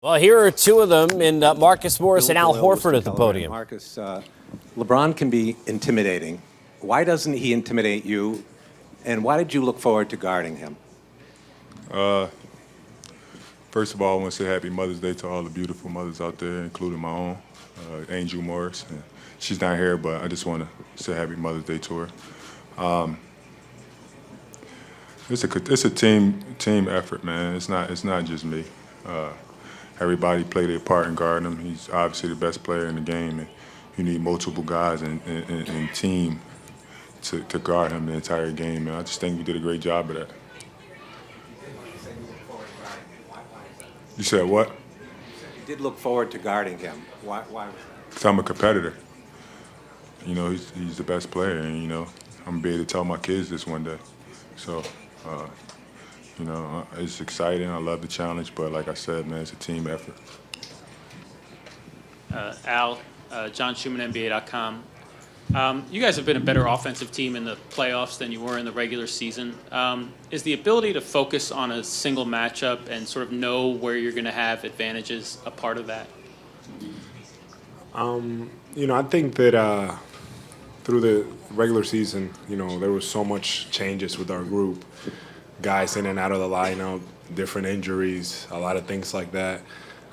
Well, here are two of them in Marcus Morris and Al Horford at the podium. Marcus, LeBron can be intimidating. Why doesn't he intimidate you? And why did you look forward to guarding him? First of all, I want to say Happy Mother's Day to all the beautiful mothers out there, including my own, Angel Morris. And she's not here, but I just want to say Happy Mother's Day to her. It's a team effort, man. It's not just me. Everybody played their part in guarding him. He's obviously the best player in the game, and you need multiple guys and team to guard him the entire game. And I just think we did a great job of that. You said what? You did look forward to guarding him. Why was that? Because I'm a competitor. You know, he's the best player, and, you know, I'm going to be able to tell my kids this one day. So, you know, it's exciting. I love the challenge, but like I said, man, it's a team effort. Al, John Schumann, NBA.com. You guys have been a better offensive team in the playoffs than you were in the regular season. Is the ability to focus on a single matchup and sort of know where you're going to have advantages a part of that? You know, I think that through the regular season, you know, there was so much changes with our group. Guys in and out of the lineup, different injuries, a lot of things like that.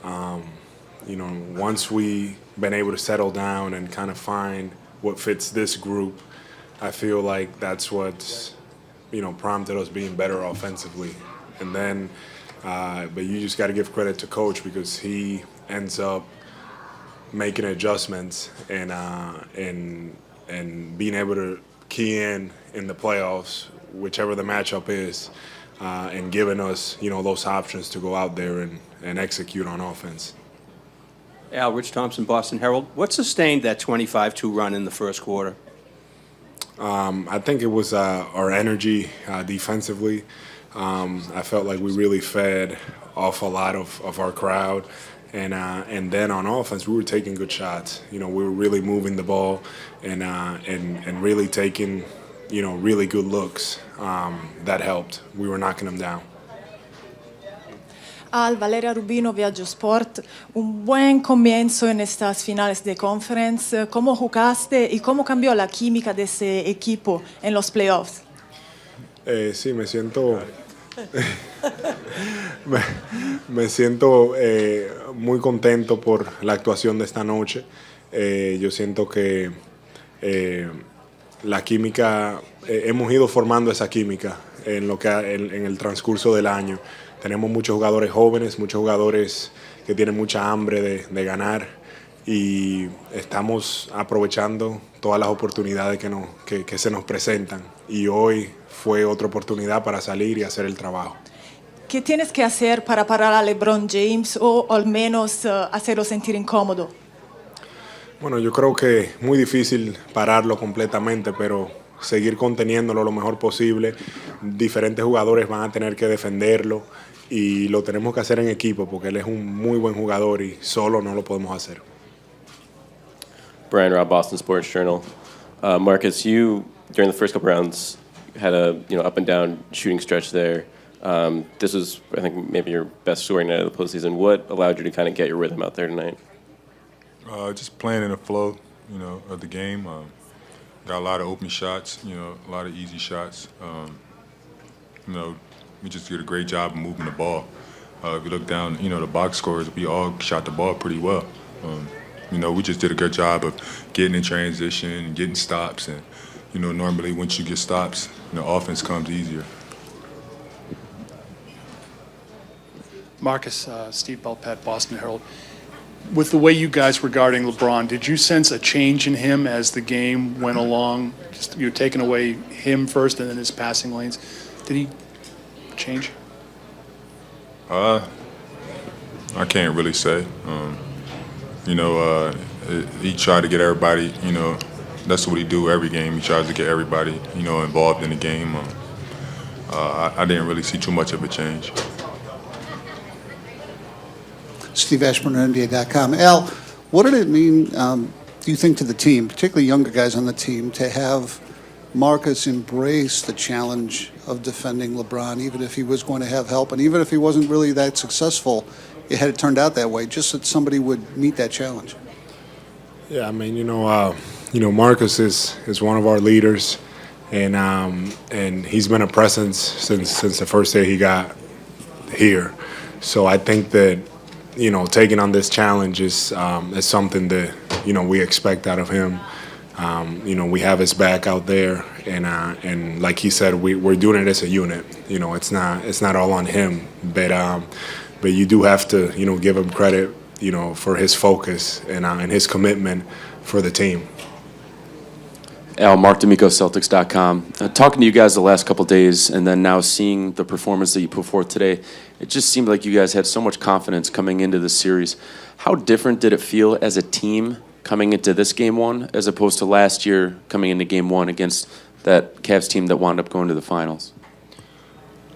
You know, once we been able to settle down and kind of find what fits this group, I feel like that's what's, you know, prompted us being better offensively. And then, but you just got to give credit to Coach because he ends up making adjustments and being able to key in the playoffs, whichever the matchup is, and giving us, you know, those options to go out there and execute on offense. Al, Rich Thompson, Boston Herald. What sustained that 25-2 run in the first quarter? I think it was our energy defensively. I felt like we really fed off a lot of our crowd. And then on offense, we were taking good shots. You know, we were really moving the ball and really taking, you know, really good looks. That helped. We were knocking them down. Al, Valeria Rubino, Viaggio Sport. Un buen comienzo en estas finales de conference. ¿Cómo jugaste y cómo cambió la química de ese equipo en los playoffs? Sí, me siento... me siento muy contento por la actuación de esta noche. Yo siento que la química, hemos ido formando esa química en el transcurso del año. Tenemos muchos jugadores jóvenes, muchos jugadores que tienen mucha hambre de ganar y estamos aprovechando todas las oportunidades que se nos presentan. Y hoy fue otra oportunidad para salir y hacer el trabajo. ¿Qué tienes que hacer para parar a LeBron James o al menos hacerlo sentir incómodo? Bueno, yo creo que es muy difícil pararlo completamente, pero seguir conteniéndolo lo mejor posible. Diferentes jugadores van a tener que defenderlo y lo tenemos que hacer en equipo porque él es un muy buen jugador y solo no lo podemos hacer. Brian Robb, Boston Sports Journal. Marcus, you, during the first couple rounds, had a up and down shooting stretch there. This was, I think, maybe your best scoring night of the postseason. What allowed you to kind of get your rhythm out there tonight? Just playing in the flow, of the game. Got a lot of open shots, a lot of easy shots. We just did a great job of moving the ball. If you look down, the box scores, we all shot the ball pretty well. We just did a good job of getting in transition and getting stops. And, normally once you get stops, offense comes easier. Marcus, Steve Belpet, Boston Herald. With the way you guys were guarding LeBron, did you sense a change in him as the game went along? Just you were taking away him first and then his passing lanes. Did he change? I can't really say. He tried to get everybody, that's what he do every game. He tries to get everybody, involved in the game. I didn't really see too much of a change. Steve Ashburn, NBA.com. Al, what did it mean, do you think, to the team, particularly younger guys on the team, to have Marcus embrace the challenge of defending LeBron, even if he was going to have help, and even if he wasn't really that successful had it turned out that way, just that somebody would meet that challenge? Yeah, I mean, Marcus is one of our leaders, and he's been a presence since the first day he got here. So I think that taking on this challenge is something that we expect out of him. We have his back out there, and like he said, we're doing it as a unit. It's not all on him, but you do have to give him credit for his focus and his commitment for the team. Al, Mark D'Amico, Celtics.com. Talking to you guys the last couple days, and then now seeing the performance that you put forth today, it just seemed like you guys had so much confidence coming into this series. How different did it feel as a team coming into this game one as opposed to last year coming into game one against that Cavs team that wound up going to the finals?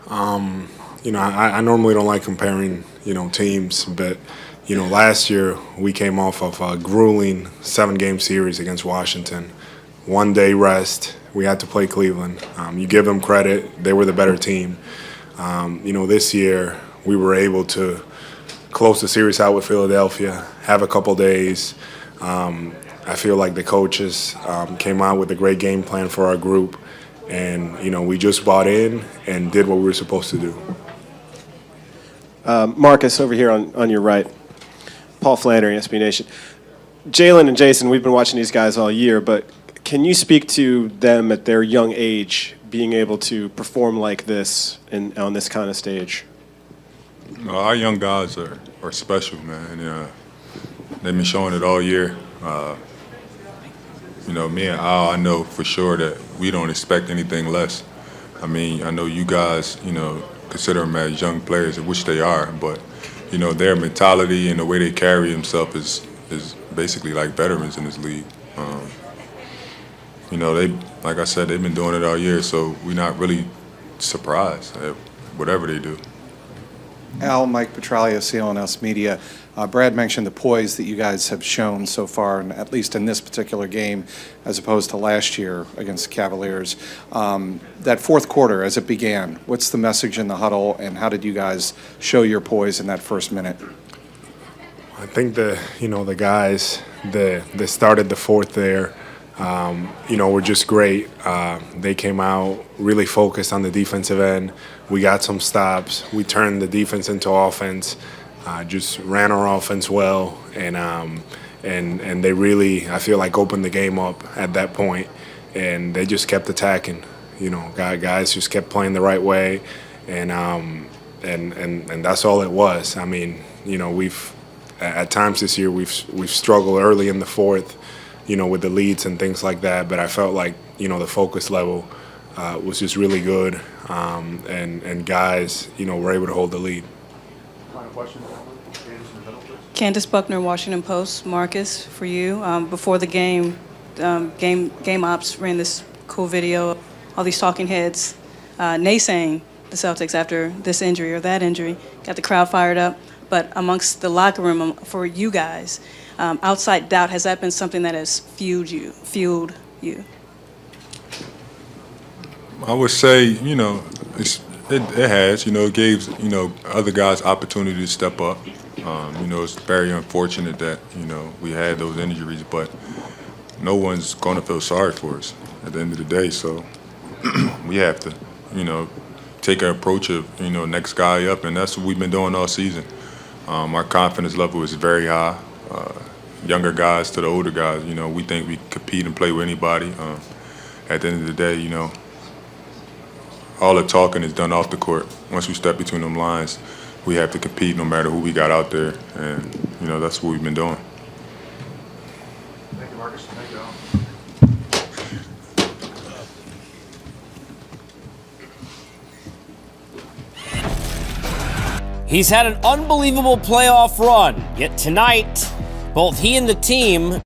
I normally don't like comparing, teams, but, last year we came off of a grueling 7-game series against Washington. 1 day rest. We had to play Cleveland. You give them credit. They were the better team. This year we were able to close the series out with Philadelphia, have a couple days. I feel like the coaches came out with a great game plan for our group, and we just bought in and did what we were supposed to do. Marcus, over here on your right. Paul Flannery, SB Nation. Jalen and Jason, we've been watching these guys all year, but can you speak to them at their young age being able to perform like this on this kind of stage? Our young guys are special, man. They've been showing it all year. Me and Al, I know for sure that we don't expect anything less. I mean, I know you guys, consider them as young players, which they are, but, their mentality and the way they carry themselves is basically like veterans in this league. They, like I said, they've been doing it all year, so we're not really surprised at whatever they do. Al, Mike Petralia, CLNS Media. Brad mentioned the poise that you guys have shown so far, and at least in this particular game, as opposed to last year against the Cavaliers. That fourth quarter, as it began, what's the message in the huddle, and how did you guys show your poise in that first minute? I think the guys that started the fourth there, were just great. They came out really focused on the defensive end. We got some stops. We turned the defense into offense. Just ran our offense well, and they really, I feel like, opened the game up at that point, and they just kept attacking. Guys just kept playing the right way, and that's all it was. I mean, we've at times this year we've struggled early in the fourth, with the leads and things like that. But I felt like the focus level was just really good, and guys were able to hold the lead. Final question. Candace Buckner, Washington Post. Marcus, for you. Before the game, game ops ran this cool video, all these talking heads naysaying the Celtics after this injury or that injury, got the crowd fired up. But amongst the locker room, for you guys, outside doubt, has that been something that has fueled you? I would say, it has. It gave, other guys opportunity to step up. It's very unfortunate that, we had those injuries, but no one's going to feel sorry for us at the end of the day. So we have to, take an approach of, next guy up, and that's what we've been doing all season. Our confidence level is very high. Younger guys to the older guys, we think we compete and play with anybody. At the end of the day, all the talking is done off the court. Once we step between them lines, we have to compete no matter who we got out there, and that's what we've been doing. Thank you, Marcus. Thank you, Al. He's had an unbelievable playoff run, yet tonight, both he and the team